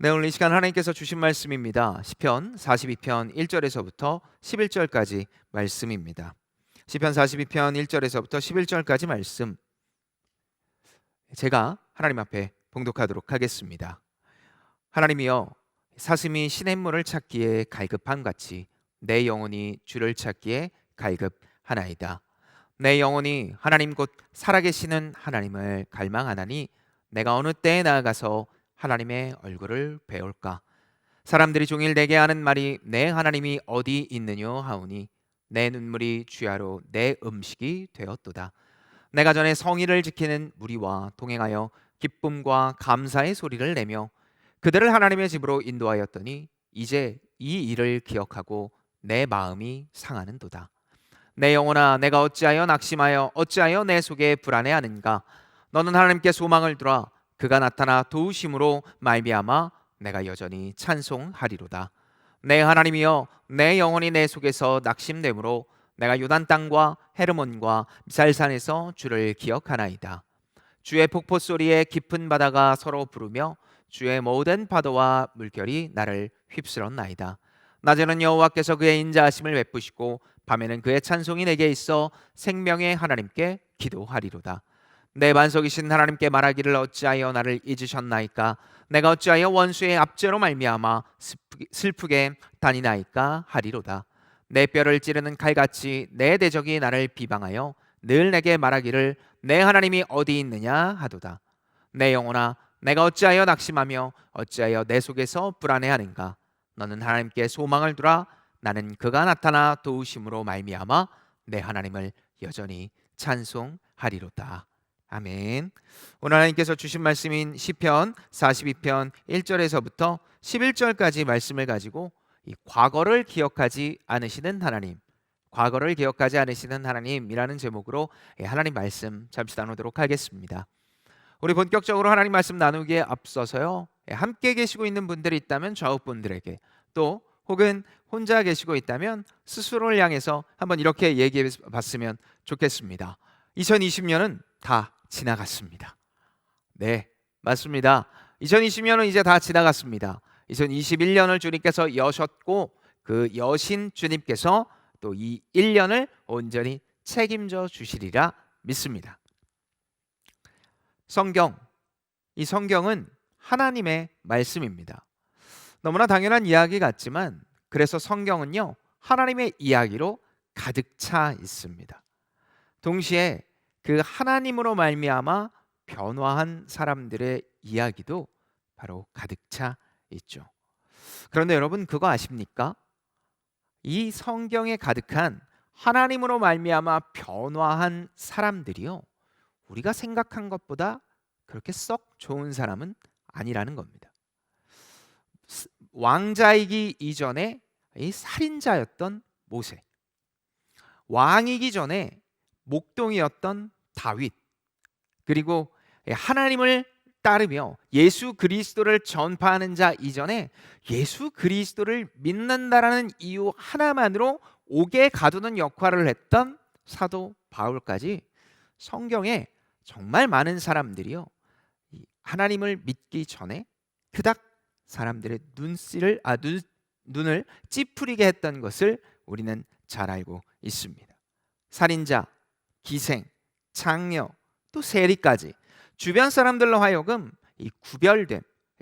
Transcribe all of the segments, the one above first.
네, 오늘 이 시간 하나님께서 주신 말씀입니다. 시편 42편 1절에서부터 11절까지 말씀입니다. 시편 42편 1절에서부터 11절까지 말씀, 제가 하나님 앞에 봉독하도록 하겠습니다. 하나님이여, 사슴이 시냇물을 찾기에 갈급함 같이 내 영혼이 주를 찾기에 갈급하나이다. 내 영혼이 하나님 곧 살아계시는 하나님을 갈망하나니 내가 어느 때에 나아가서 하나님의 얼굴을 배울까? 사람들이 종일 내게 하는 말이 내 하나님이 어디 있느냐 하오니 내 눈물이 주야로 내 음식이 되었도다. 내가 전에 성의를 지키는 무리와 동행하여 기쁨과 감사의 소리를 내며 그들을 하나님의 집으로 인도하였더니 이제 이 일을 기억하고 내 마음이 상하는도다. 내 영혼아, 내가 어찌하여 낙심하여 어찌하여 내 속에 불안해하는가? 너는 하나님께 소망을 두라. 그가 나타나 도우심으로 말미암아 내가 여전히 찬송하리로다. 내 하나님이여, 내 영혼이 내 속에서 낙심되므로 내가 요단 땅과 헤르몬과 미살산에서 주를 기억하나이다. 주의 폭포 소리에 깊은 바다가 서로 부르며 주의 모든 파도와 물결이 나를 휩쓸었나이다. 낮에는 여호와께서 그의 인자하심을 베푸시고 밤에는 그의 찬송이 내게 있어 생명의 하나님께 기도하리로다. 내 반석이신 하나님께 말하기를 어찌하여 나를 잊으셨나이까? 내가 어찌하여 원수의 압제로 말미암아 슬프게 다니나이까 하리로다. 내 뼈를 찌르는 칼같이 내 대적이 나를 비방하여 늘 내게 말하기를 내 하나님이 어디 있느냐 하도다. 내 영혼아, 내가 어찌하여 낙심하며 어찌하여 내 속에서 불안해하는가? 너는 하나님께 소망을 두라. 나는 그가 나타나 도우심으로 말미암아 내 하나님을 여전히 찬송하리로다. 아멘. 오늘 하나님께서 주신 말씀인 시편 42편 1절에서부터 11절까지 말씀을 가지고 이 과거를 기억하지 않으시는 하나님, 과거를 기억하지 않으시는 하나님이라는 제목으로 하나님 말씀 잠시 나누도록 하겠습니다. 우리 본격적으로 하나님 말씀 나누기에 앞서서요, 함께 계시고 있는 분들이 있다면 좌우분들에게, 또 혹은 혼자 계시고 있다면 스스로를 향해서 한번 이렇게 얘기해 봤으면 좋겠습니다. 2020년은 다 지나갔습니다. 네, 맞습니다. 2020년은 이제 다 지나갔습니다. 2021년을 주님께서 여셨고 그 여신 주님께서 또 이 1년을 온전히 책임져 주시리라 믿습니다. 성경, 이 성경은 하나님의 말씀입니다. 너무나 당연한 이야기 같지만 그래서 성경은요, 하나님의 이야기로 가득 차 있습니다. 동시에 그 하나님으로 말미암아 변화한 사람들의 이야기도 바로 가득 차 있죠. 그런데 여러분, 그거 아십니까? 이 성경에 가득한 하나님으로 말미암아 변화한 사람들이요, 우리가 생각한 것보다 그렇게 썩 좋은 사람은 아니라는 겁니다. 왕자이기 이전에 이 살인자였던 모세, 왕이기 전에 목동이었던 다윗, 그리고 하나님을 따르며 예수 그리스도를 전파하는 자 이전에 예수 그리스도를 믿는다라는 이유 하나만으로 옥에 가두는 역할을 했던 사도 바울까지 성경에 정말 많은 사람들이요, 하나님을 믿기 전에 그닥 사람들의 눈을 찌푸리게 했던 것을 우리는 잘 알고 있습니다. 살인자, 기생, 장녀, 또 세리까지 주변 사람들로 하여금 이 구별된,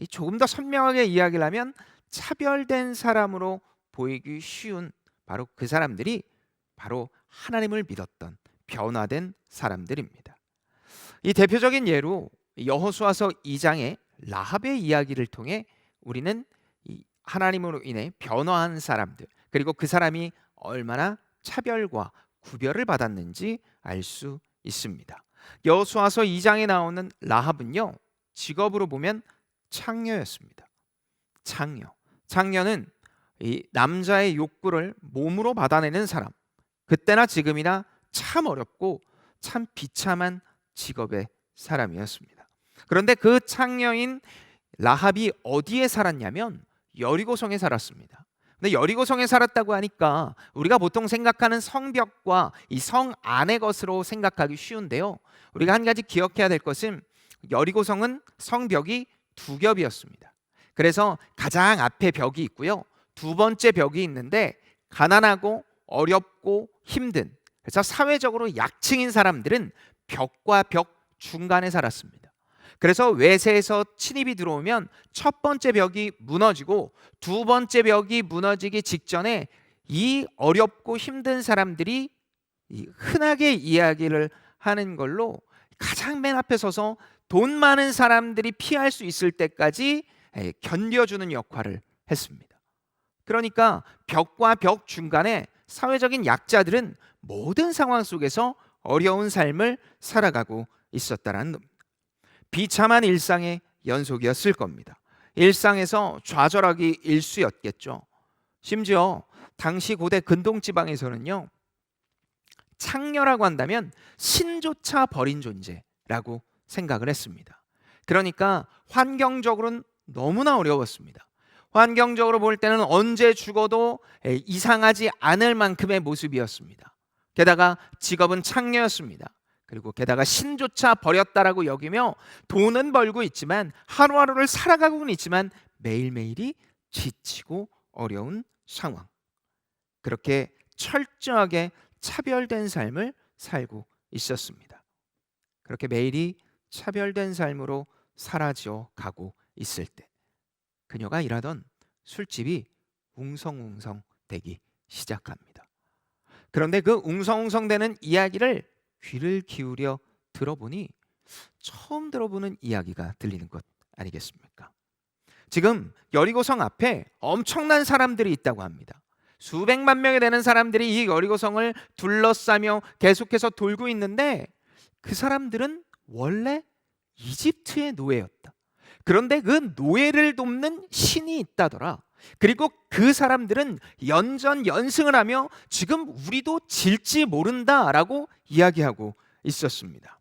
조금 더 선명하게 이야기를 하면 차별된 사람으로 보이기 쉬운 바로 그 사람들이 바로 하나님을 믿었던 변화된 사람들입니다. 이 대표적인 예로 여호수아서 2장의 라합의 이야기를 통해 우리는 이 하나님으로 인해 변화한 사람들, 그리고 그 사람이 얼마나 차별과 구별을 받았는지 알 수 있습니다. 여호수아서 2장에 나오는 라합은요, 직업으로 보면 창녀였습니다. 창녀는 이 남자의 욕구를 몸으로 받아내는 사람, 그때나 지금이나 참 어렵고 참 비참한 직업의 사람이었습니다. 그런데 그 창녀인 라합이 어디에 살았냐면 여리고성에 살았습니다. 근데 여리고성에 살았다고 하니까 우리가 보통 생각하는 성벽과 이 성 안의 것으로 생각하기 쉬운데요, 우리가 한 가지 기억해야 될 것은 여리고성은 성벽이 두 겹이었습니다. 그래서 가장 앞에 벽이 있고요. 두 번째 벽이 있는데 가난하고 어렵고 힘든, 그래서 사회적으로 약층인 사람들은 벽과 벽 중간에 살았습니다. 그래서 외세에서 침입이 들어오면 첫 번째 벽이 무너지고 두 번째 벽이 무너지기 직전에 이 어렵고 힘든 사람들이 흔하게 이야기를 하는 걸로 가장 맨 앞에 서서 돈 많은 사람들이 피할 수 있을 때까지 견뎌주는 역할을 했습니다. 그러니까 벽과 벽 중간에 사회적인 약자들은 모든 상황 속에서 어려운 삶을 살아가고 있었다라는 겁니다. 비참한 일상의 연속이었을 겁니다. 일상에서 좌절하기 일쑤였겠죠. 심지어 당시 고대 근동지방에서는요, 창녀라고 한다면 신조차 버린 존재라고 생각을 했습니다. 그러니까 환경적으로는 너무나 어려웠습니다. 환경적으로 볼 때는 언제 죽어도 이상하지 않을 만큼의 모습이었습니다. 게다가 직업은 창녀였습니다. 그리고 게다가 신조차 버렸다라고 여기며 돈은 벌고 있지만 하루하루를 살아가고는 있지만 매일매일이 지치고 어려운 상황. 그렇게 철저하게 차별된 삶을 살고 있었습니다. 그렇게 매일이 차별된 삶으로 사라져 가고 있을 때 그녀가 일하던 술집이 웅성웅성 되기 시작합니다. 그런데 그 웅성웅성대는 이야기를 귀를 기울여 들어보니 처음 들어보는 이야기가 들리는 것 아니겠습니까? 지금 여리고성 앞에 엄청난 사람들이 있다고 합니다. 수백만 명이 되는 사람들이 이 여리고성을 둘러싸며 계속해서 돌고 있는데 그 사람들은 원래 이집트의 노예였다. 그런데 그 노예를 돕는 신이 있다더라. 그리고 그 사람들은 연전연승을 하며 지금 우리도 질지 모른다라고 이야기하고 있었습니다.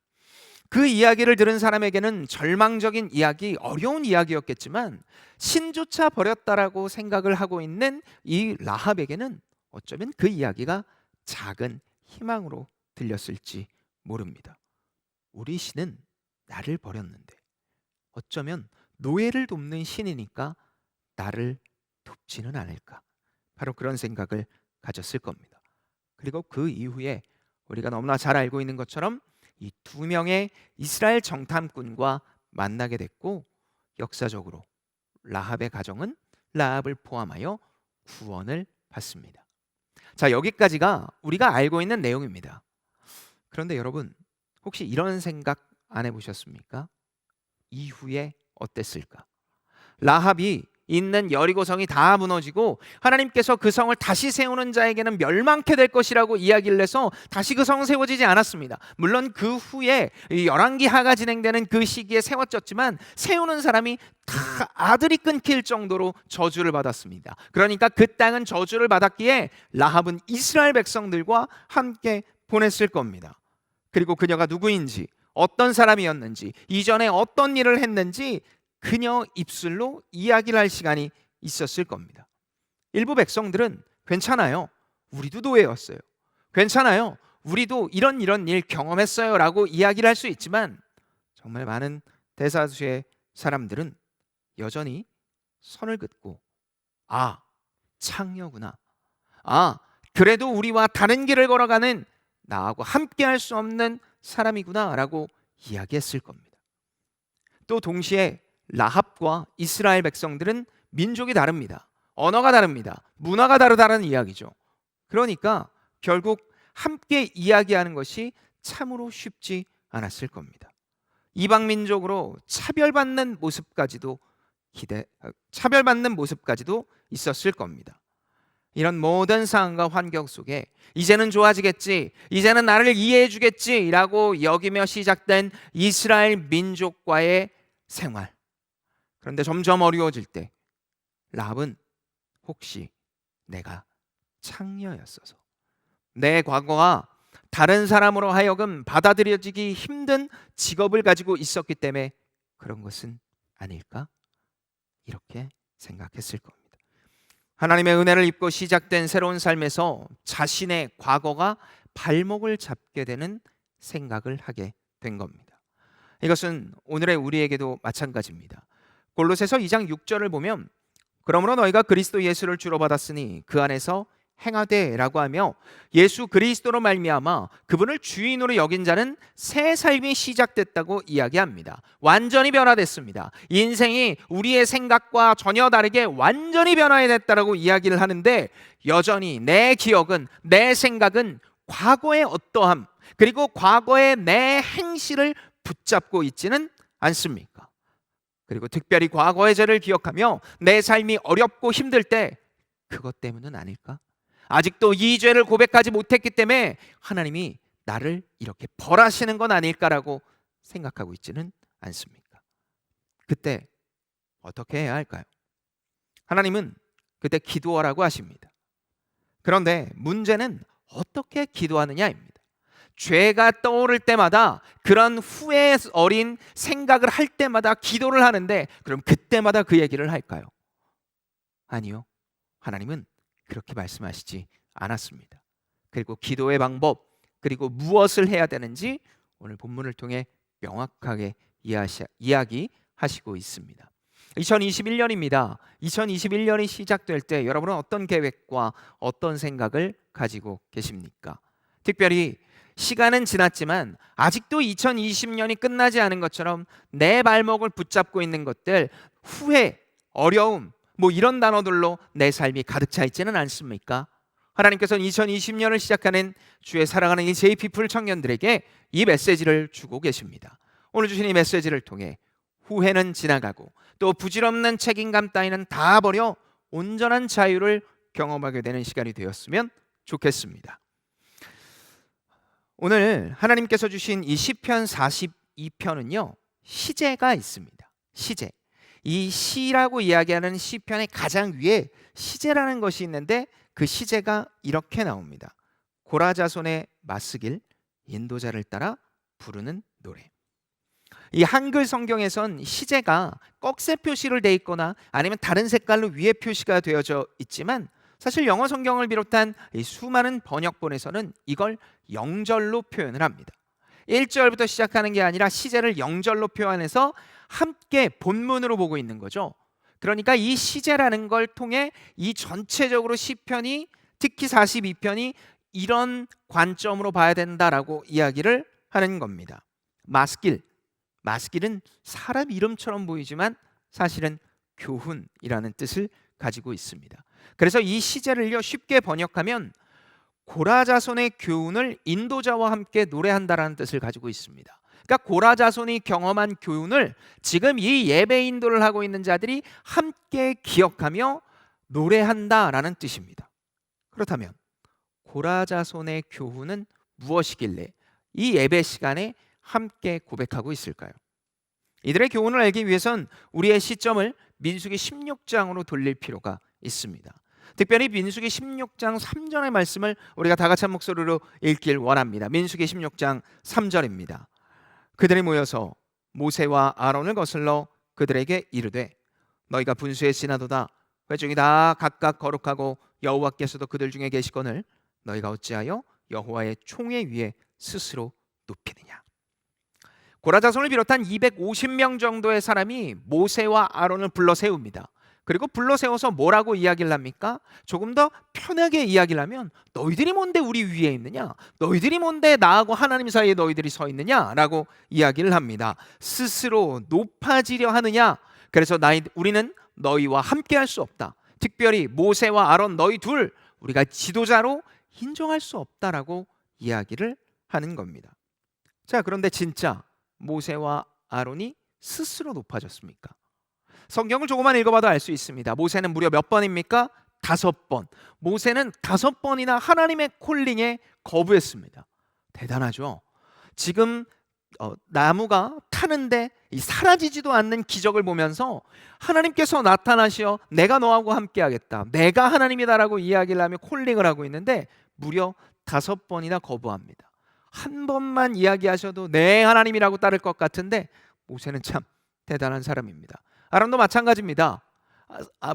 그 이야기를 들은 사람에게는 절망적인 이야기, 어려운 이야기였겠지만 신조차 버렸다라고 생각을 하고 있는 이 라합에게는 어쩌면 그 이야기가 작은 희망으로 들렸을지 모릅니다. 우리 신은 나를 버렸는데 어쩌면 노예를 돕는 신이니까 나를 돕지는 않을까. 바로 그런 생각을 가졌을 겁니다. 그리고 그 이후에 우리가 너무나 잘 알고 있는 것처럼 이 두 명의 이스라엘 정탐꾼과 만나게 됐고 역사적으로 라합의 가정은 라합을 포함하여 구원을 받습니다. 자, 여기까지가 우리가 알고 있는 내용입니다. 그런데 여러분 혹시 이런 생각 안 해보셨습니까? 이후에 어땠을까? 라합이 있는 여리고성이 다 무너지고 하나님께서 그 성을 다시 세우는 자에게는 멸망케 될 것이라고 이야기를 해서 다시 그 성은 세워지지 않았습니다. 물론 그 후에 열왕기하가 진행되는 그 시기에 세워졌지만 세우는 사람이 다 아들이 끊길 정도로 저주를 받았습니다. 그러니까 그 땅은 저주를 받았기에 라합은 이스라엘 백성들과 함께 보냈을 겁니다. 그리고 그녀가 누구인지, 어떤 사람이었는지, 이전에 어떤 일을 했는지 그녀 입술로 이야기를 할 시간이 있었을 겁니다. 일부 백성들은 괜찮아요, 우리도 노예였어요, 괜찮아요, 우리도 이런 일 경험했어요 라고 이야기를 할 수 있지만 정말 많은 대다수의 사람들은 여전히 선을 긋고 아, 창녀구나, 아, 그래도 우리와 다른 길을 걸어가는 나하고 함께 할 수 없는 사람이구나 라고 이야기했을 겁니다. 또 동시에 라합과 이스라엘 백성들은 민족이 다릅니다. 언어가 다릅니다. 문화가 다르다는 이야기죠. 그러니까 결국 함께 이야기하는 것이 참으로 쉽지 않았을 겁니다. 이방 민족으로 차별받는 모습까지도 있었을 겁니다. 이런 모든 상황과 환경 속에 이제는 좋아지겠지, 이제는 나를 이해해 주겠지라고 여기며 시작된 이스라엘 민족과의 생활. 그런데 점점 어려워질 때 라합은 혹시 내가 창녀였어서 내 과거가 다른 사람으로 하여금 받아들여지기 힘든 직업을 가지고 있었기 때문에 그런 것은 아닐까? 이렇게 생각했을 겁니다. 하나님의 은혜를 입고 시작된 새로운 삶에서 자신의 과거가 발목을 잡게 되는 생각을 하게 된 겁니다. 이것은 오늘의 우리에게도 마찬가지입니다. 골로새서 2장 6절을 보면 그러므로 너희가 그리스도 예수를 주로 받았으니 그 안에서 행하되라고 하며 예수 그리스도로 말미암아 그분을 주인으로 여긴 자는 새 삶이 시작됐다고 이야기합니다. 완전히 변화됐습니다. 인생이 우리의 생각과 전혀 다르게 완전히 변화됐다라고 이야기를 하는데 여전히 내 기억은, 내 생각은 과거의 어떠함, 그리고 과거의 내 행실을 붙잡고 있지는 않습니까? 그리고 특별히 과거의 죄를 기억하며 내 삶이 어렵고 힘들 때 그것 때문은 아닐까? 아직도 이 죄를 고백하지 못했기 때문에 하나님이 나를 이렇게 벌하시는 건 아닐까라고 생각하고 있지는 않습니까? 그때 어떻게 해야 할까요? 하나님은 그때 기도하라고 하십니다. 그런데 문제는 어떻게 기도하느냐입니다. 죄가 떠오를 때마다 그런 후회 어린 생각을 할 때마다 기도를 하는데 그럼 그때마다 그 얘기를 할까요? 아니요. 하나님은 그렇게 말씀하시지 않았습니다. 그리고 기도의 방법, 그리고 무엇을 해야 되는지 오늘 본문을 통해 명확하게 이야기하시고 있습니다. 2021년입니다. 2021년이 시작될 때 여러분은 어떤 계획과 어떤 생각을 가지고 계십니까? 특별히 시간은 지났지만 아직도 2020년이 끝나지 않은 것처럼 내 발목을 붙잡고 있는 것들, 후회, 어려움, 이런 단어들로 내 삶이 가득 차 있지는 않습니까? 하나님께서는 2020년을 시작하는 주의 사랑하는 이 JP풀 청년들에게 이 메시지를 주고 계십니다. 오늘 주신 이 메시지를 통해 후회는 지나가고 또 부질없는 책임감 따위는 다 버려 온전한 자유를 경험하게 되는 시간이 되었으면 좋겠습니다. 오늘 하나님께서 주신 이 시편 42편은요 시제가 있습니다. 시제. 이 시라고 이야기하는 시편의 가장 위에 시제라는 것이 있는데 그 시제가 이렇게 나옵니다. 고라자손의 맞쓰길, 인도자를 따라 부르는 노래. 이 한글 성경에선 시제가 꺽쇠 표시를 돼 있거나 아니면 다른 색깔로 위에 표시가 되어져 있지만 사실 영어 성경을 비롯한 이 수많은 번역본에서는 이걸 영절로 표현을 합니다. 1절부터 시작하는 게 아니라 시제를 영절로 표현해서 함께 본문으로 보고 있는 거죠. 그러니까 이 시제라는 걸 통해 이 전체적으로 시편이, 특히 42편이 이런 관점으로 봐야 된다라고 이야기를 하는 겁니다. 마스길은 사람 이름처럼 보이지만 사실은 교훈이라는 뜻을 가지고 있습니다. 그래서 이 시제를요 쉽게 번역하면 고라자손의 교훈을 인도자와 함께 노래한다라는 뜻을 가지고 있습니다. 그러니까 고라자손이 경험한 교훈을 지금 이 예배 인도를 하고 있는 자들이 함께 기억하며 노래한다라는 뜻입니다. 그렇다면 고라자손의 교훈은 무엇이길래 이 예배 시간에 함께 고백하고 있을까요? 이들의 교훈을 알기 위해선 우리의 시점을 민수기 16장으로 돌릴 필요가 있습니다. 특별히 민수기 16장 3절의 말씀을 우리가 다 같이 한 목소리로 읽길 원합니다. 민수기 16장 3절입니다. 그들이 모여서 모세와 아론을 거슬러 그들에게 이르되 너희가 분수에 지나도다 회중이 다 각각 거룩하고 여호와께서도 그들 중에 계시거늘 너희가 어찌하여 여호와의 총회 위에 스스로 높이느냐. 고라자손을 비롯한 250명 정도의 사람이 모세와 아론을 불러 세웁니다. 그리고 불러 세워서 뭐라고 이야기를 합니까? 조금 더 편하게 이야기를 하면 너희들이 뭔데 우리 위에 있느냐? 너희들이 뭔데 나하고 하나님 사이에 너희들이 서 있느냐? 라고 이야기를 합니다. 스스로 높아지려 하느냐? 그래서 우리는 너희와 함께 할 수 없다. 특별히 모세와 아론 너희 둘 우리가 지도자로 인정할 수 없다라고 이야기를 하는 겁니다. 자, 그런데 진짜 모세와 아론이 스스로 높아졌습니까? 성경을 조금만 읽어봐도 알 수 있습니다. 모세는 무려 몇 번입니까? 5번. 모세는 5번이나 하나님의 콜링에 거부했습니다. 대단하죠? 지금 나무가 타는데 사라지지도 않는 기적을 보면서 하나님께서 나타나시어 내가 너하고 함께 하겠다, 내가 하나님이다라고 이야기를 하며 콜링을 하고 있는데 무려 5번이나 거부합니다. 한 번만 이야기하셔도 네 하나님이라고 따를 것 같은데 모세는 참 대단한 사람입니다. 아론도 마찬가지입니다.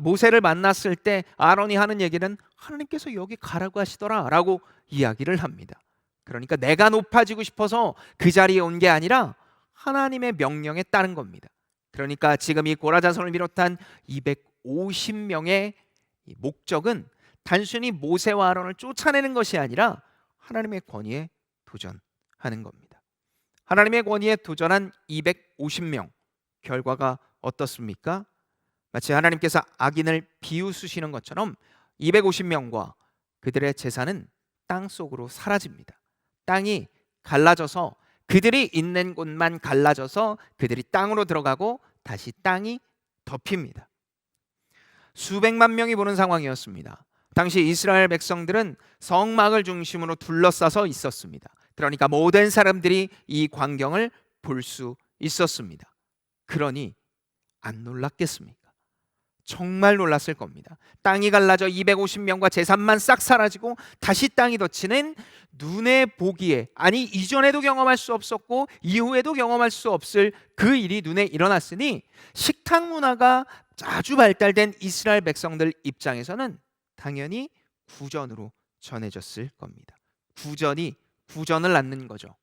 모세를 만났을 때 아론이 하는 얘기는 하나님께서 여기 가라고 하시더라 라고 이야기를 합니다. 그러니까 내가 높아지고 싶어서 그 자리에 온 게 아니라 하나님의 명령에 따른 겁니다. 그러니까 지금 이 고라 자손을 비롯한 250명의 목적은 단순히 모세와 아론을 쫓아내는 것이 아니라 하나님의 권위에 도전하는 겁니다. 하나님의 권위에 도전한 250명, 결과가 어떻습니까? 마치 하나님께서 악인을 비웃으시는 것처럼 250명과 그들의 재산은 땅 속으로 사라집니다. 땅이 갈라져서 그들이 있는 곳만 갈라져서 그들이 땅으로 들어가고 다시 땅이 덮입니다. 수백만 명이 보는 상황이었습니다. 당시 이스라엘 백성들은 성막을 중심으로 둘러싸서 있었습니다. 그러니까 모든 사람들이 이 광경을 볼 수 있었습니다. 그러니 안 놀랐겠습니까? 정말 놀랐을 겁니다. 땅이 갈라져 250명과 재산만 싹 사라지고 다시 땅이 덮치는 눈에 보기에, 아니 이전에도 경험할 수 없었고 이후에도 경험할 수 없을 그 일이 눈에 일어났으니 식탁 문화가 아주 발달된 이스라엘 백성들 입장에서는 당연히 구전으로 전해졌을 겁니다. 구전을 낳는 거죠.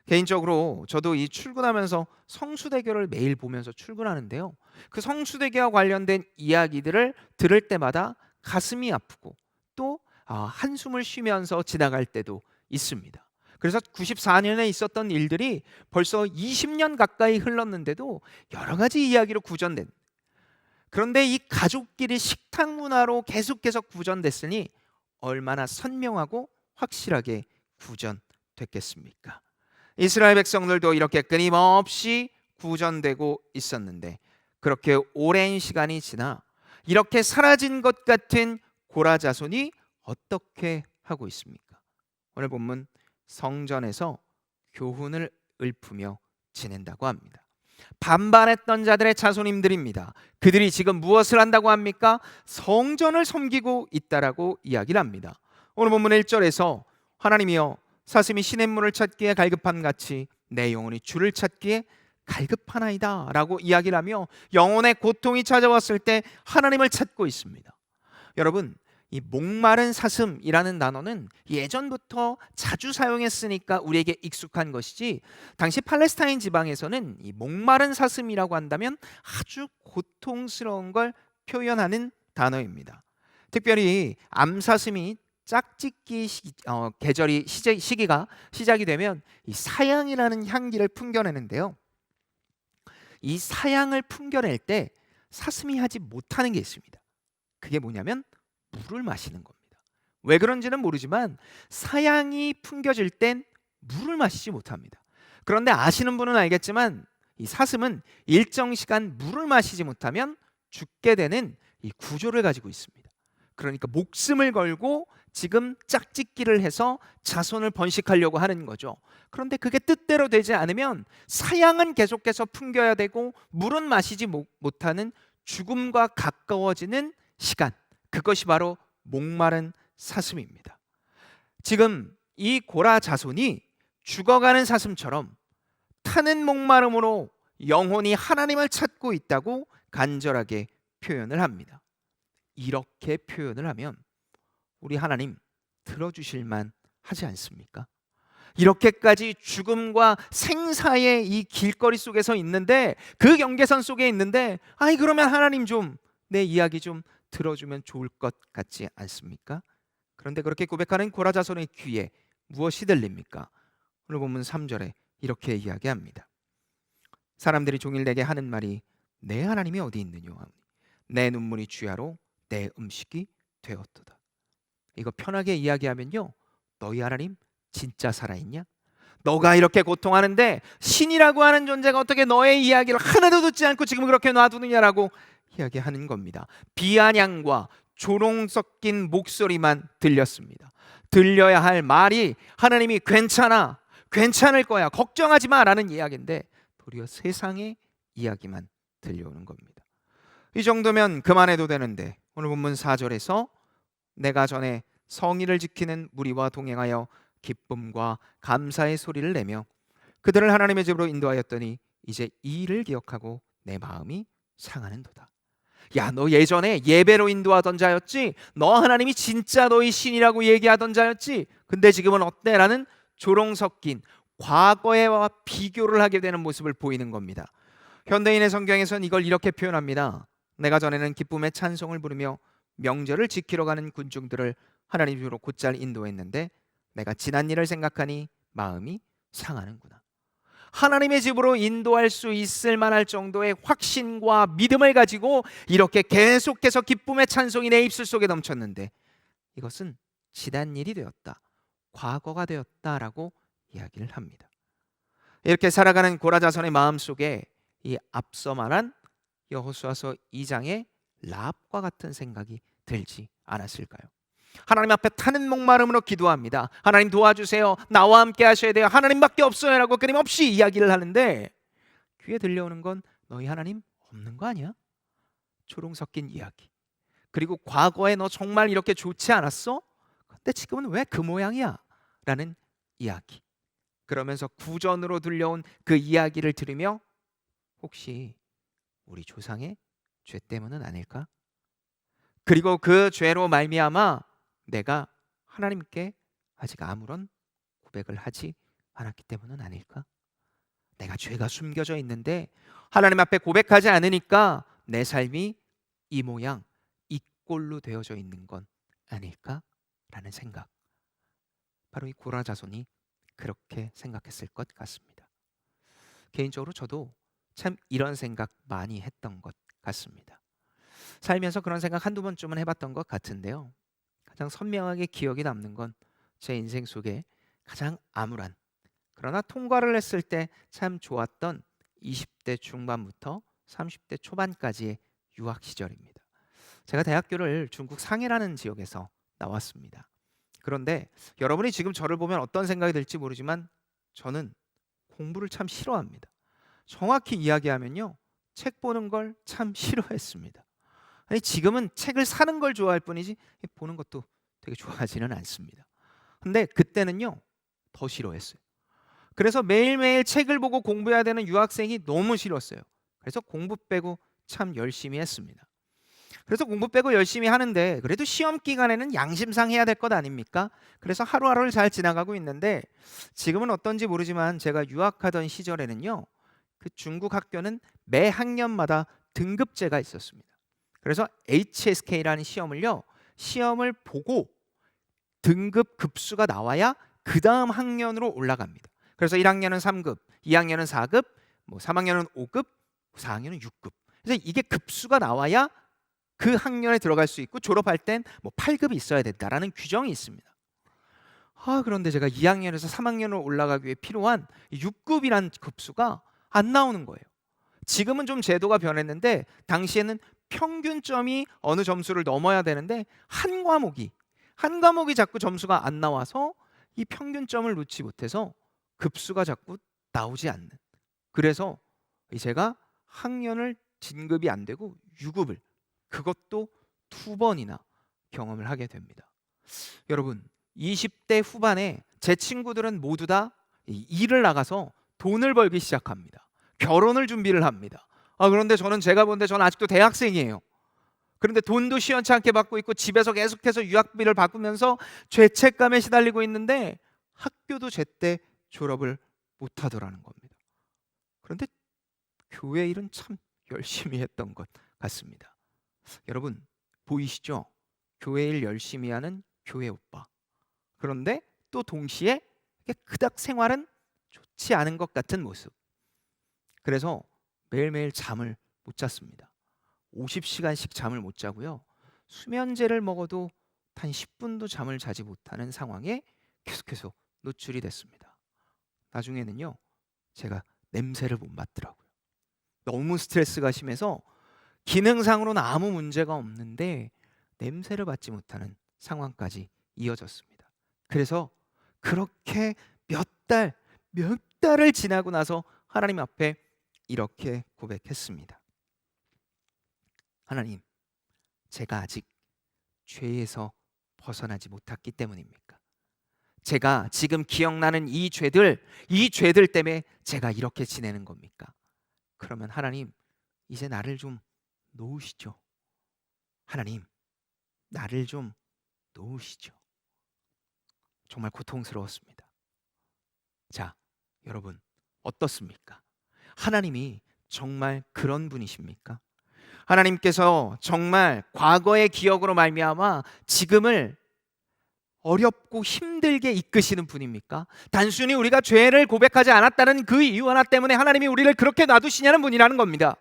개인적으로 저도 이 출근하면서 성수대교를 매일 보면서 출근하는데요, 그 성수대교와 관련된 이야기들을 들을 때마다 가슴이 아프고 또 한숨을 쉬면서 지나갈 때도 있습니다. 그래서 94년에 있었던 일들이 벌써 20년 가까이 흘렀는데도 여러 가지 이야기로 구전된, 그런데 이 가족끼리 식탁 문화로 계속해서 구전됐으니 얼마나 선명하고 확실하게 구전됐겠습니까? 이스라엘 백성들도 이렇게 끊임없이 구전되고 있었는데 그렇게 오랜 시간이 지나 이렇게 사라진 것 같은 고라 자손이 어떻게 하고 있습니까? 오늘 본문 성전에서 교훈을 읊으며 지낸다고 합니다. 반발했던 자들의 자손님들입니다. 그들이 지금 무엇을 한다고 합니까? 성전을 섬기고 있다라고 이야기를 합니다. 오늘 본문 1절에서 하나님이여 사슴이 시냇물을 찾기에 갈급함 같이 내 영혼이 주를 찾기에 갈급하나이다 라고 이야기를 하며 영혼의 고통이 찾아왔을 때 하나님을 찾고 있습니다. 여러분, 이 목마른 사슴이라는 단어는 예전부터 자주 사용했으니까 우리에게 익숙한 것이지, 당시 팔레스타인 지방에서는 이 목마른 사슴이라고 한다면 아주 고통스러운 걸 표현하는 단어입니다. 특별히 암사슴이 짝짓기 시기가 시작이 되면 이 사양이라는 향기를 풍겨내는데요, 이 사양을 풍겨낼 때 사슴이 하지 못하는 게 있습니다. 그게 뭐냐면 물을 마시는 겁니다. 왜 그런지는 모르지만 사양이 풍겨질 땐 물을 마시지 못합니다. 그런데 아시는 분은 알겠지만 이 사슴은 일정 시간 물을 마시지 못하면 죽게 되는 이 구조를 가지고 있습니다. 그러니까 목숨을 걸고 지금 짝짓기를 해서 자손을 번식하려고 하는 거죠. 그런데 그게 뜻대로 되지 않으면 사양은 계속해서 풍겨야 되고 물은 마시지 못하는 죽음과 가까워지는 시간, 그것이 바로 목마른 사슴입니다. 지금 이 고라 자손이 죽어가는 사슴처럼 타는 목마름으로 영혼이 하나님을 찾고 있다고 간절하게 표현을 합니다. 이렇게 표현을 하면 우리 하나님 들어주실만 하지 않습니까? 이렇게까지 죽음과 생사의 이 길거리 속에서 있는데, 그 경계선 속에 있는데, 아니 그러면 하나님 좀 내 이야기 좀 들어주면 좋을 것 같지 않습니까? 그런데 그렇게 고백하는 고라 자손의 귀에 무엇이 들립니까? 오늘 본문 3절에 이렇게 이야기합니다. 사람들이 종일 내게 하는 말이 내 하나님이 어디 있느냐, 내 눈물이 주야로 내 음식이 되었도다. 이거 편하게 이야기하면요, 너희 하나님 진짜 살아있냐? 너가 이렇게 고통하는데 신이라고 하는 존재가 어떻게 너의 이야기를 하나도 듣지 않고 지금 그렇게 놔두느냐라고 이야기하는 겁니다. 비아냥과 조롱 섞인 목소리만 들렸습니다. 들려야 할 말이 하나님이 괜찮아, 괜찮을 거야, 걱정하지 마라는 이야기인데 도리어 세상의 이야기만 들려오는 겁니다. 이 정도면 그만해도 되는데 오늘 본문 4절에서 내가 전에 성의를 지키는 무리와 동행하여 기쁨과 감사의 소리를 내며 그들을 하나님의 집으로 인도하였더니 이제 이 일을 기억하고 내 마음이 상하는도다. 야, 너 예전에 예배로 인도하던 자였지? 너 하나님이 진짜 너희 신이라고 얘기하던 자였지? 근데 지금은 어때? 라는 조롱 섞인 과거에와 비교를 하게 되는 모습을 보이는 겁니다. 현대인의 성경에선 이걸 이렇게 표현합니다. 내가 전에는 기쁨의 찬송을 부르며 명절을 지키러 가는 군중들을 하나님 집으로 곧잘 인도했는데 내가 지난 일을 생각하니 마음이 상하는구나. 하나님의 집으로 인도할 수 있을 만할 정도의 확신과 믿음을 가지고 이렇게 계속해서 기쁨의 찬송이 내 입술 속에 넘쳤는데 이것은 지난 일이 되었다, 과거가 되었다라고 이야기를 합니다. 이렇게 살아가는 고라자손의 마음속에 이 앞서 말한 여호수아서 2장의 라합과 같은 생각이 들지 않았을까요? 하나님 앞에 타는 목마름으로 기도합니다. 하나님 도와주세요. 나와 함께 하셔야 돼요. 하나님밖에 없어요 라고 끊임없이 이야기를 하는데 귀에 들려오는 건 너희 하나님 없는 거 아니야? 조롱 섞인 이야기. 그리고 과거에 너 정말 이렇게 좋지 않았어? 근데 지금은 왜 그 모양이야? 라는 이야기. 그러면서 구전으로 들려온 그 이야기를 들으며 혹시 우리 조상의 죄 때문은 아닐까? 그리고 그 죄로 말미암아 내가 하나님께 아직 아무런 고백을 하지 않았기 때문은 아닐까? 내가 죄가 숨겨져 있는데 하나님 앞에 고백하지 않으니까 내 삶이 이 모양, 이 꼴로 되어져 있는 건 아닐까? 라는 생각. 바로 이 고라 자손이 그렇게 생각했을 것 같습니다. 개인적으로 저도 참 이런 생각 많이 했던 것 같습니다. 살면서 그런 생각 한두 번쯤은 해봤던 것 같은데요. 가장 선명하게 기억이 남는 건 제 인생 속에 가장 암울한, 그러나 통과를 했을 때 참 좋았던 20대 중반부터 30대 초반까지의 유학 시절입니다. 제가 대학교를 중국 상해라는 지역에서 나왔습니다. 그런데 여러분이 지금 저를 보면 어떤 생각이 들지 모르지만 저는 공부를 참 싫어합니다. 정확히 이야기하면요, 책 보는 걸 참 싫어했습니다. 아니, 지금은 책을 사는 걸 좋아할 뿐이지 보는 것도 되게 좋아하지는 않습니다. 근데 그때는요 더 싫어했어요. 그래서 매일매일 책을 보고 공부해야 되는 유학생이 너무 싫었어요. 그래서 공부 빼고 참 열심히 했습니다. 그래서 공부 빼고 열심히 하는데 그래도 시험 기간에는 양심상 해야 될 것 아닙니까? 그래서 하루하루를 잘 지나가고 있는데 지금은 어떤지 모르지만 제가 유학하던 시절에는요, 그 중국 학교는 매 학년마다 등급제가 있었습니다. 그래서 HSK라는 시험을 보고 등급 급수가 나와야 그 다음 학년으로 올라갑니다. 그래서 1학년은 3급, 2학년은 4급, 3학년은 5급, 4학년은 6급. 그래서 이게 급수가 나와야 그 학년에 들어갈 수 있고 졸업할 땐 8급이 있어야 된다라는 규정이 있습니다. 그런데 제가 2학년에서 3학년으로 올라가기 위해 필요한 6급이라는 급수가 안 나오는 거예요. 지금은 좀 제도가 변했는데 당시에는 평균점이 어느 점수를 넘어야 되는데 한 과목이 자꾸 점수가 안 나와서 이 평균점을 놓지 못해서 급수가 자꾸 나오지 않는, 그래서 제가 학년을 진급이 안 되고 유급을, 그것도 2번이나 경험을 하게 됩니다. 여러분, 20대 후반에 제 친구들은 모두 다 일을 나가서 돈을 벌기 시작합니다. 결혼을 준비를 합니다. 그런데 제가 본데 저는 아직도 대학생이에요. 그런데 돈도 시원찮게 받고 있고 집에서 계속해서 유학비를 받으면서 죄책감에 시달리고 있는데 학교도 제때 졸업을 못하더라는 겁니다. 그런데 교회 일은 참 열심히 했던 것 같습니다. 여러분 보이시죠? 교회 일 열심히 하는 교회 오빠. 그런데 또 동시에 그닥 생활은 좋지 않은 것 같은 모습. 그래서 매일매일 잠을 못 잤습니다. 50시간씩 잠을 못 자고요. 수면제를 먹어도 단 10분도 잠을 자지 못하는 상황에 계속해서 노출이 됐습니다. 나중에는요, 제가 냄새를 못 맡더라고요. 너무 스트레스가 심해서 기능상으로는 아무 문제가 없는데 냄새를 맡지 못하는 상황까지 이어졌습니다. 그래서 그렇게 몇 달을 지나고 나서 하나님 앞에 이렇게 고백했습니다. 하나님, 제가 아직 죄에서 벗어나지 못했기 때문입니까? 제가 지금 기억나는 이 죄들 때문에 제가 이렇게 지내는 겁니까? 그러면 하나님, 이제 나를 좀 놓으시죠. 하나님, 나를 좀 놓으시죠. 정말 고통스러웠습니다. 자, 여러분 어떻습니까? 하나님이 정말 그런 분이십니까? 하나님께서 정말 과거의 기억으로 말미암아 지금을 어렵고 힘들게 이끄시는 분입니까? 단순히 우리가 죄를 고백하지 않았다는 그 이유 하나 때문에 하나님이 우리를 그렇게 놔두시냐는 분이라는 겁니다.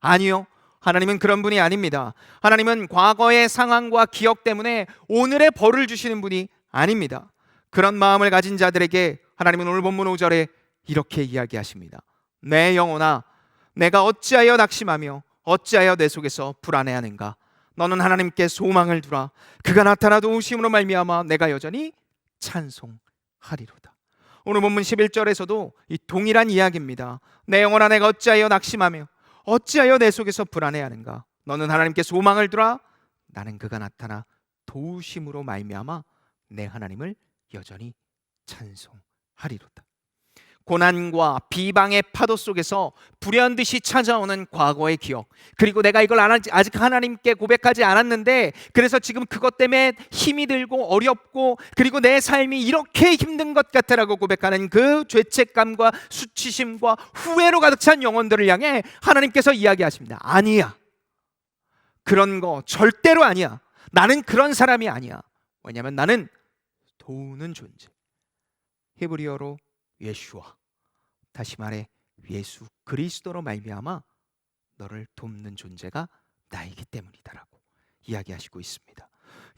아니요, 하나님은 그런 분이 아닙니다. 하나님은 과거의 상황과 기억 때문에 오늘의 벌을 주시는 분이 아닙니다. 그런 마음을 가진 자들에게 하나님은 오늘 본문 5절에 이렇게 이야기하십니다. 내 영혼아, 내가 어찌하여 낙심하며 어찌하여 내 속에서 불안해하는가? 너는 하나님께 소망을 두라. 그가 나타나 도우심으로 말미암아 내가 여전히 찬송하리로다. 오늘 본문 11절에서도 이 동일한 이야기입니다. 내 영혼아, 내가 어찌하여 낙심하며 어찌하여 내 속에서 불안해하는가? 너는 하나님께 소망을 두라. 나는 그가 나타나 도우심으로 말미암아 내 하나님을 여전히 찬송하리로다. 고난과 비방의 파도 속에서 불현듯이 찾아오는 과거의 기억, 그리고 내가 이걸 아직 하나님께 고백하지 않았는데 그래서 지금 그것 때문에 힘이 들고 어렵고 그리고 내 삶이 이렇게 힘든 것 같아라고 고백하는 그 죄책감과 수치심과 후회로 가득 찬 영혼들을 향해 하나님께서 이야기하십니다. 아니야, 그런 거 절대로 아니야. 나는 그런 사람이 아니야. 왜냐하면 나는 도우는 존재, 히브리어로 예슈아, 다시 말해 예수 그리스도로 말미암아 너를 돕는 존재가 나이기 때문이다라고 이야기하시고 있습니다.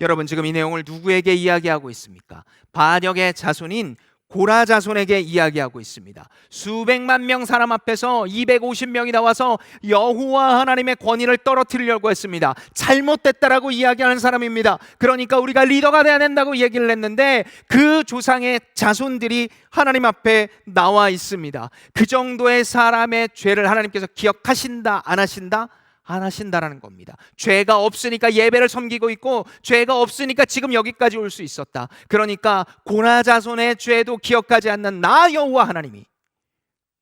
여러분, 지금 이 내용을 누구에게 이야기하고 있습니까? 반역의 자손인 고라 자손에게 이야기하고 있습니다. 수백만 명 사람 앞에서 250명이 나와서 여호와 하나님의 권위를 떨어뜨리려고 했습니다. 잘못됐다라고 이야기하는 사람입니다. 그러니까 우리가 리더가 돼야 된다고 얘기를 했는데 그 조상의 자손들이 하나님 앞에 나와 있습니다. 그 정도의 사람의 죄를 하나님께서 기억하신다, 안 하신다? 안 하신다라는 겁니다. 죄가 없으니까 예배를 섬기고 있고 죄가 없으니까 지금 여기까지 올 수 있었다. 그러니까 고라 자손의 죄도 기억하지 않는 나 여호와 하나님이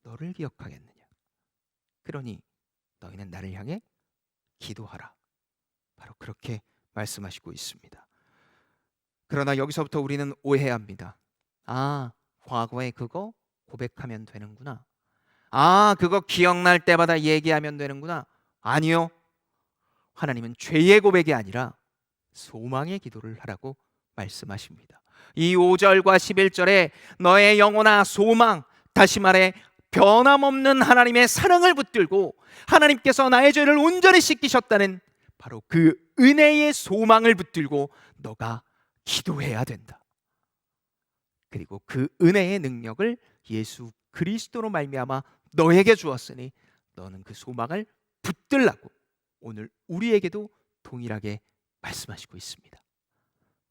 너를 기억하겠느냐? 그러니 너희는 나를 향해 기도하라. 바로 그렇게 말씀하시고 있습니다. 그러나 여기서부터 우리는 오해합니다. 아, 과거에 그거 고백하면 되는구나. 아, 그거 기억날 때마다 얘기하면 되는구나. 아니요, 하나님은 죄의 고백이 아니라 소망의 기도를 하라고 말씀하십니다. 이 5절과 11절에 너의 영혼아 소망, 다시 말해 변함없는 하나님의 사랑을 붙들고 하나님께서 나의 죄를 온전히 씻기셨다는 바로 그 은혜의 소망을 붙들고 너가 기도해야 된다. 그리고 그 은혜의 능력을 예수 그리스도로 말미암아 너에게 주었으니 너는 그 소망을 붙들라고 오늘 우리에게도 동일하게 말씀하시고 있습니다.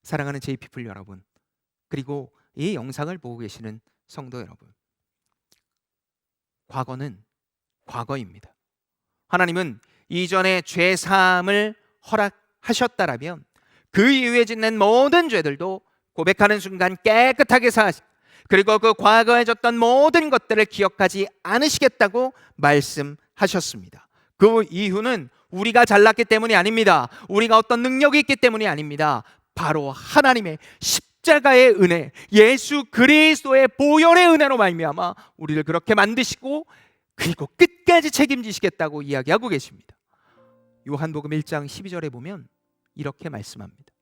사랑하는 JPP 여러분, 그리고 이 영상을 보고 계시는 성도 여러분, 과거는 과거입니다. 하나님은 이전에 죄 사함을 허락하셨다라면 그 이후에 짓는 모든 죄들도 고백하는 순간 깨끗하게 사하시, 그리고 그 과거에 졌던 모든 것들을 기억하지 않으시겠다고 말씀하셨습니다. 그 이유는 우리가 잘났기 때문이 아닙니다. 우리가 어떤 능력이 있기 때문이 아닙니다. 바로 하나님의 십자가의 은혜, 예수 그리스도의 보혈의 은혜로 말미암아 우리를 그렇게 만드시고 그리고 끝까지 책임지시겠다고 이야기하고 계십니다. 요한복음 1장 12절에 보면 이렇게 말씀합니다.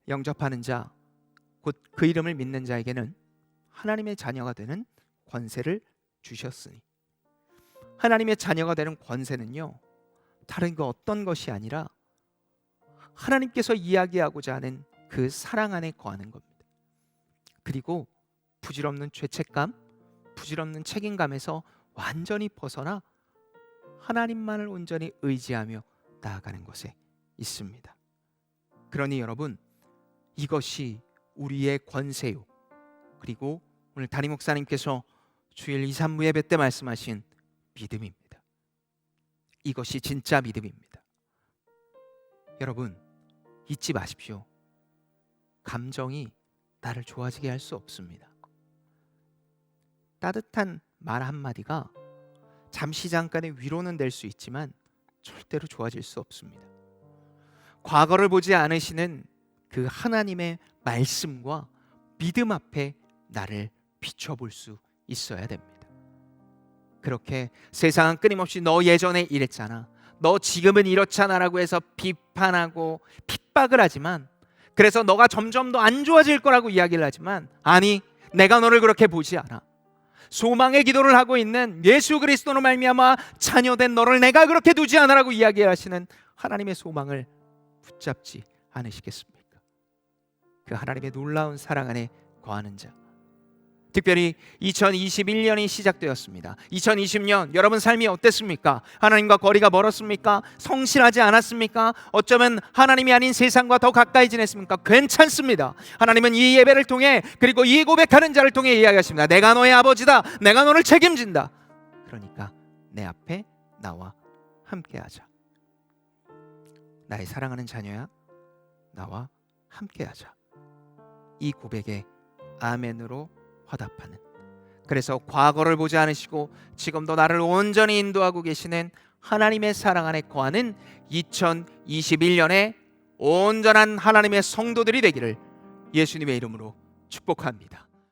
영접하는 자, 곧 그 이름을 믿는 자에게는 하나님의 자녀가 되는 권세를 주셨으니, 하나님의 자녀가 되는 권세는요, 다른 그 어떤 것이 아니라 하나님께서 이야기하고자 하는 그 사랑 안에 거하는 겁니다. 그리고 부질없는 죄책감, 부질없는 책임감에서 완전히 벗어나 하나님만을 온전히 의지하며 나아가는 것에 있습니다. 그러니 여러분, 이것이 우리의 권세요, 그리고 오늘 담임 목사님께서 주일 2, 3부 예배 때 말씀하신 믿음입니다. 이것이 진짜 믿음입니다. 여러분, 잊지 마십시오. 감정이 나를 좋아지게 할 수 없습니다. 따뜻한 말 한마디가 잠시 잠깐의 위로는 될 수 있지만 절대로 좋아질 수 없습니다. 과거를 보지 않으시는 그 하나님의 말씀과 믿음 앞에 나를 비춰볼 수 있어야 됩니다. 그렇게 세상은 끊임없이 너 예전에 이랬잖아, 너 지금은 이렇잖아 라고 해서 비판하고 핍박을 하지만, 그래서 너가 점점 더 안 좋아질 거라고 이야기를 하지만, 아니, 내가 너를 그렇게 보지 않아. 소망의 기도를 하고 있는 예수 그리스도로 말미암아 자녀된 너를 내가 그렇게 두지 않으라고 이야기하시는 하나님의 소망을 붙잡지 않으시겠습니까? 그 하나님의 놀라운 사랑 안에 거하는 자, 특별히 2021년이 시작되었습니다. 2020년 여러분 삶이 어땠습니까? 하나님과 거리가 멀었습니까? 성실하지 않았습니까? 어쩌면 하나님이 아닌 세상과 더 가까이 지냈습니까? 괜찮습니다. 하나님은 이 예배를 통해, 그리고 이 고백하는 자를 통해 이야기하십니다. 내가 너의 아버지다. 내가 너를 책임진다. 그러니까 내 앞에 나와 함께하자. 나의 사랑하는 자녀야, 나와 함께하자. 이 고백에 아멘으로 화답하는, 그래서 과거를 보지 않으시고 지금도 나를 온전히 인도하고 계시는 하나님의 사랑 안에 거하는 2021년에 온전한 하나님의 성도들이 되기를 예수님의 이름으로 축복합니다.